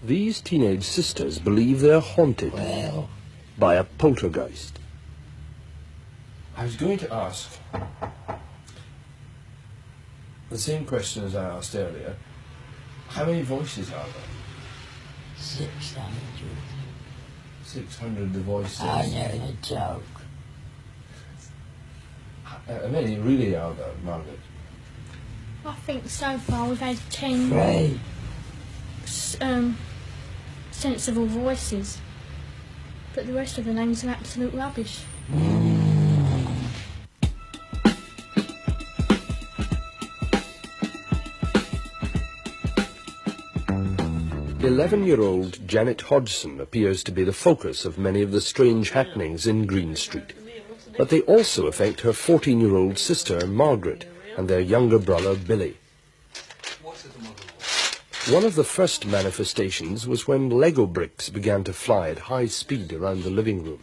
These teenage sisters believe they're haunted by a poltergeist. I was going to ask the same question as I asked earlier. How many voices are there? 600. 600 voices. I know the joke. How many really are there, Margaret? I think so far we've had 10 Three. sensible voices, but the rest of the names are absolute rubbish. 11-year-old Janet Hodgson appears to be the focus of many of the strange happenings in Green Street. But they also affect her 14-year-old sister, Margaret, and their younger brother, Billy. One of the first manifestations was when Lego bricks began to fly at high speed around the living room.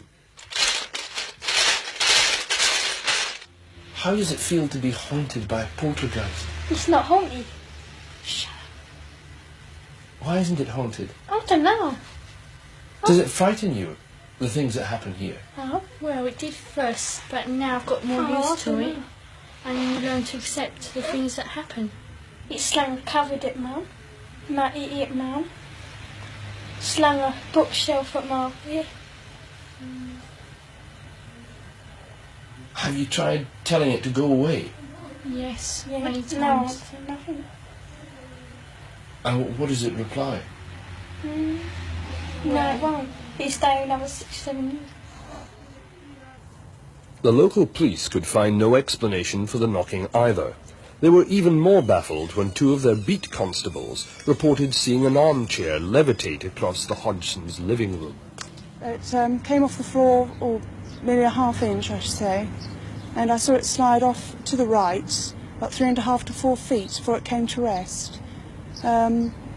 How does it feel to be haunted by a poltergeist? It's not haunted. Why isn't it haunted? I don't know. Does it frighten you, the things that happen here? Oh, well, it did first, but now I've got more used to it, and you learn to accept the things that happen. It slung covered at Mum, my idiot Mum. Slung a bookshelf at Margaret. Have you tried telling it to go away? Yes, Yeah, many no times. answer, nothing. And what does it reply? No, it won't. It'll stay another 6-7 years. The local police could find no explanation for the knocking either. They were even more baffled when two of their beat constables reported seeing an armchair levitate across the Hodgsons' living room. It came off the floor, or maybe a half-inch, I should say, and I saw it slide off to the right, about 3.5 to 4 feet before it came to rest.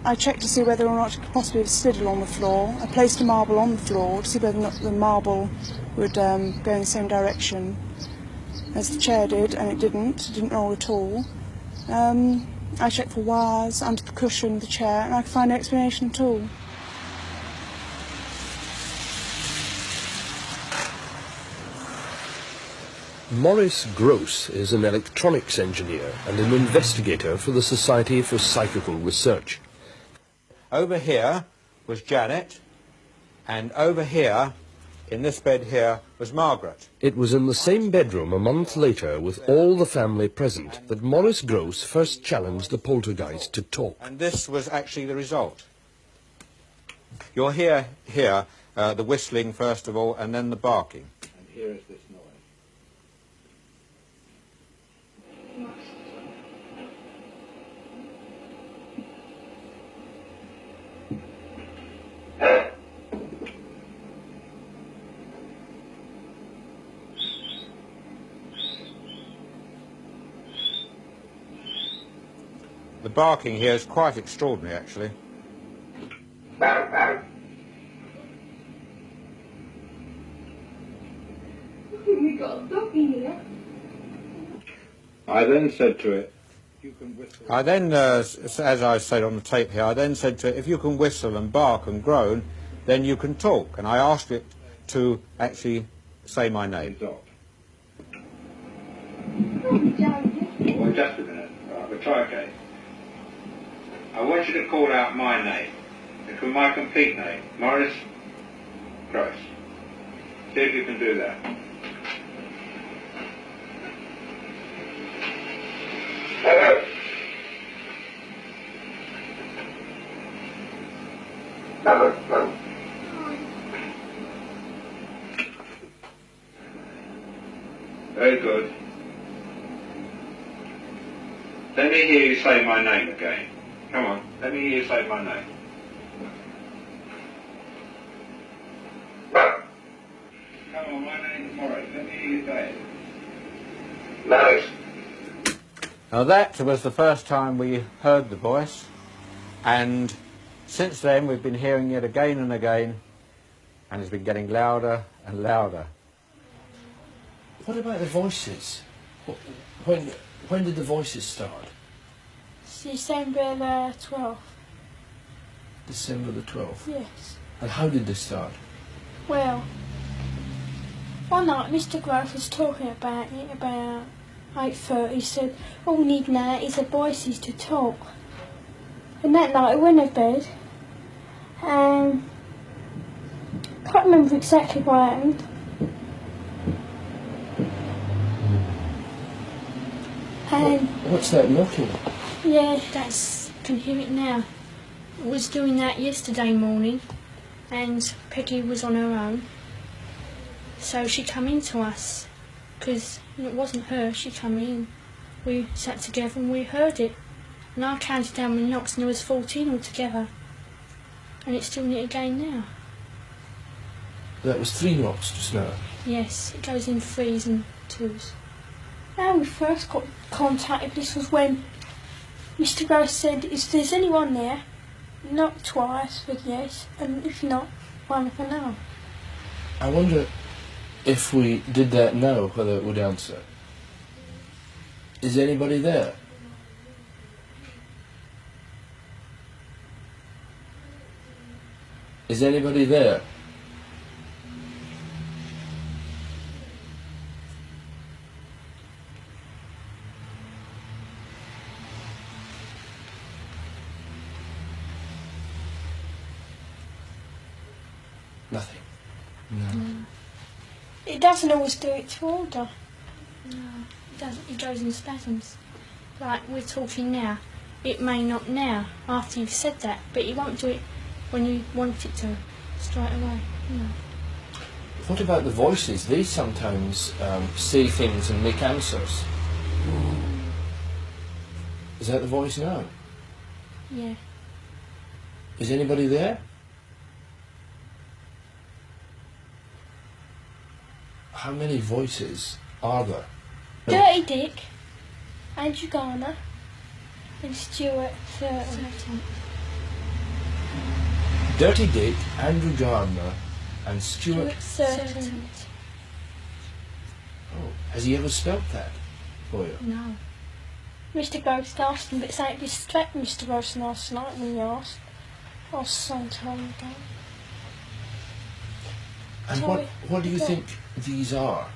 I checked to see whether or not it could possibly have slid along the floor. I placed a marble on the floor to see whether or not the marble would go in the same direction as the chair did, and it didn't roll at all. I checked for wires under the cushion of the chair, and I could find no explanation at all. Maurice Gross is an electronics engineer and an investigator for the Society for Psychical Research. Over here was Janet, and over here, in this bed here, was Margaret. It was in the same bedroom a month later, with all the family present, that Maurice Gross first challenged the poltergeist to talk. And this was actually the result. You'll hear here the whistling first of all, and then the barking. And here is this noise. The barking here is quite extraordinary, actually. We got a dog in here. I then said to it, as I said on the tape here, I then said to it, if you can whistle and bark and groan, then you can talk. And I asked it to actually say my name. Oh, Johnny. Well, just a minute. Right, we'll try again. I want you to call out my name. It's my complete name, Maurice Gross. See if you can do that. Very good. Let me hear you say my name again. Come on, let me hear you say my name. Come on, my name's Maurice. Let me hear you say it. Maurice. Now that was the first time we heard the voice, and since then we've been hearing it again and again, and it's been getting louder and louder. What about the voices? When did the voices start? December 12th. December the 12th. Yes. And how did this start? Well, one night Mr. Grove was talking about it about 8:30. He said, all we need now is the voices to talk. And that night I went to bed and I can't remember exactly what happened. And What's that knocking? yeah, I can hear it now. I was doing that yesterday morning, and Peggy was on her own. So she come in to us, because it wasn't her, she come in. We sat together and we heard it. And I counted down the knocks and there was 14 altogether. And it's doing it again now. That was 3 knocks just now. Yes, it goes in 3s and 2s. how we first got contacted, this was when Mr. Grove said, if there's anyone there, knock twice with yes, and if not, one for no. I wonder if we did that now, whether it would answer. Is anybody there? Is anybody there? Nothing. No. It doesn't always do it to order. No, it doesn't. It goes in spasms. Like we're talking now. It may not now, after you've said that, but it won't do it when you want it to, straight away. No. What about the voices? They sometimes say things and make answers. Is that the voice now? Yeah. Is anybody there? How many voices are there? Dirty Dick, Andrew Garner, and Stuart Thurton. Dirty Dick, Andrew Gardner, and Stuart. Thurton. Oh, has he ever spelt that for you? No. Mr. Groves asked him, but it's like distract Mr. Groves last night when he asked. Or some time ago. And Sorry, what do you go. think these are?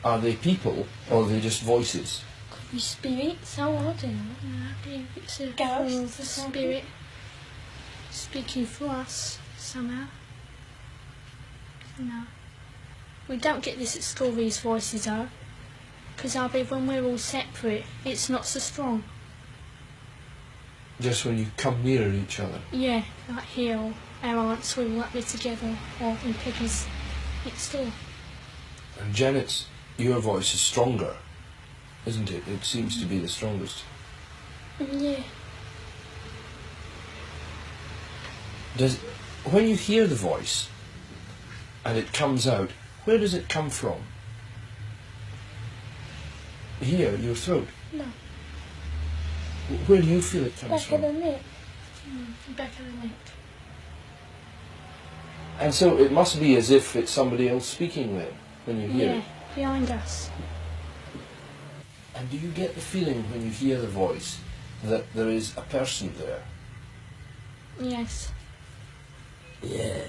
Are they people or are they just voices? Could be spirits, oh, I don't know. I believe it's a Ghosts form or of the something. spirit speaking for us somehow. No. We don't get this at school, these voices are. Because I believe when we're all separate, it's not so strong. Just when you come near each other. Yeah, like here, or our aunts, we were up there together, or in Peggy's next door. And Janet's, your voice is stronger, isn't it? It seems to be the strongest. Yeah. When you hear the voice and it comes out, where does it come from? Here, your throat? No. Where do you feel it comes Back of from? the neck. Back of the neck. And so it must be as if it's somebody else speaking then, when you hear Yeah, it. behind us. And do you get the feeling when you hear the voice that there is a person there? Yes. Yeah.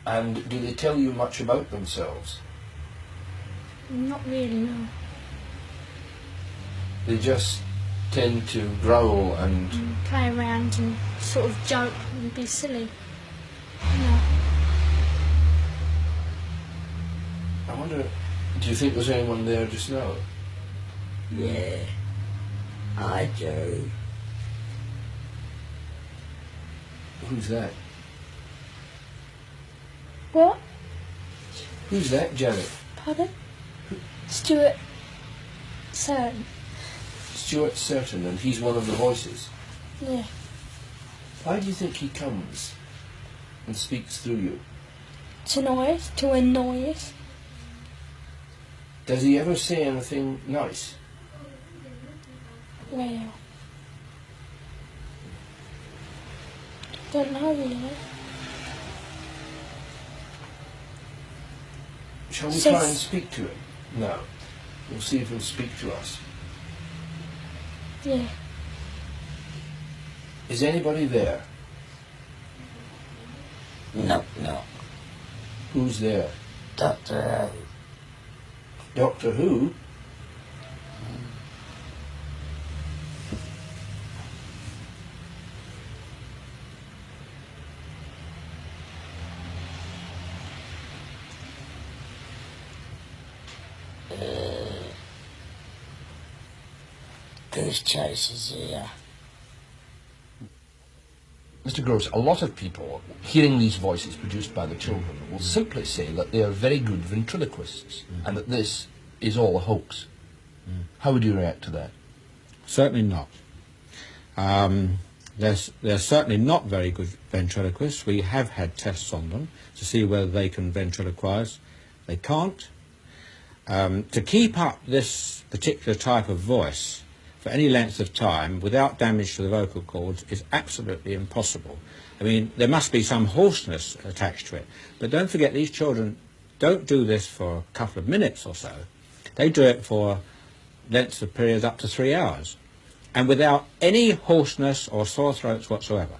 And do they tell you much about themselves? Not really, no. They just tend to growl and... Play around and sort of joke and be silly. No. I wonder, do you think there's anyone there just now? Yeah. I do. Who's that? What? Who's that, Janet? Pardon? Stuart Thurton. Stuart Certain, and he's one of the voices. Yeah. Why do you think he comes and speaks through you? To annoy us. Does he ever say anything nice? Well. Don't know really. Shall we Says- try and speak to him? No. We'll see if he'll speak to us. Yeah. Is anybody there? Knock, knock. Who's there? Doctor Doctor Who? Goose Chasers here. Mr. Gross, a lot of people, hearing these voices produced by the children, will simply say that they are very good ventriloquists and that this is all a hoax. How would you react to that? Certainly not. They're certainly not very good ventriloquists. We have had tests on them to see whether they can ventriloquize. They can't. To keep up this particular type of voice for any length of time without damage to the vocal cords is absolutely impossible. I mean, there must be some hoarseness attached to it. But don't forget, these children don't do this for a couple of minutes or so. They do it for lengths of periods up to 3 hours, and without any hoarseness or sore throats whatsoever.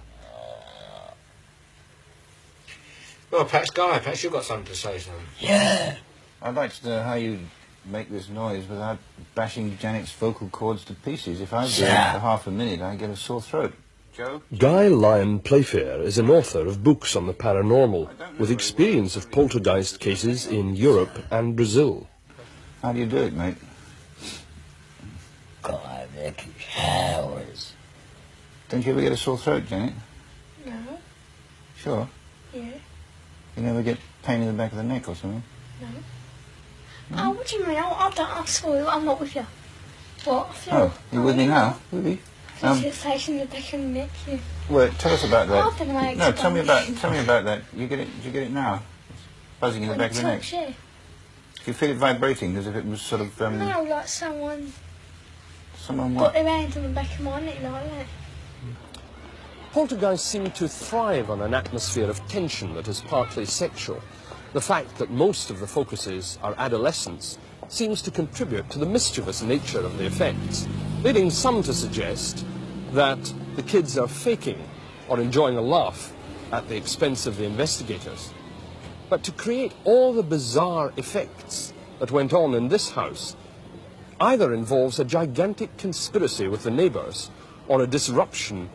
Well, perhaps, Guy, perhaps you've got something to say, son. Yeah. I'd like to know how you make this noise without bashing Janet's vocal cords to pieces. If I do it for half a minute, I get a sore throat. Joe? Guy Lyon Playfair is an author of books on the paranormal, with experience of poltergeist cases in Europe and Brazil. How do you do it, mate? God, they're cowards. Don't you ever get a sore throat, Janet? No. Sure. Yeah. You never get pain in the back of the neck or something? No. Oh, what do you mean? I'm sorry, I'm not with you. What? I feel, Oh, you with me now? With me? Sensation in the back of the neck. Yeah. Well, tell us about that. I don't know how to No, tell me explain about that. You get it? Did you get it now? Buzzing in the back of the neck. Yeah. Do you feel it vibrating as if it was sort of No, like someone someone put what? their hand on the back of my neck like that. Poltergeists seem to thrive on an atmosphere of tension that is partly sexual. The fact that most of the focuses are adolescents seems to contribute to the mischievous nature of the effects, leading some to suggest that the kids are faking or enjoying a laugh at the expense of the investigators. But to create all the bizarre effects that went on in this house either involves a gigantic conspiracy with the neighbours or a disruption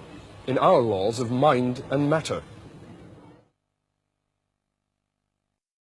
in our laws of mind and matter.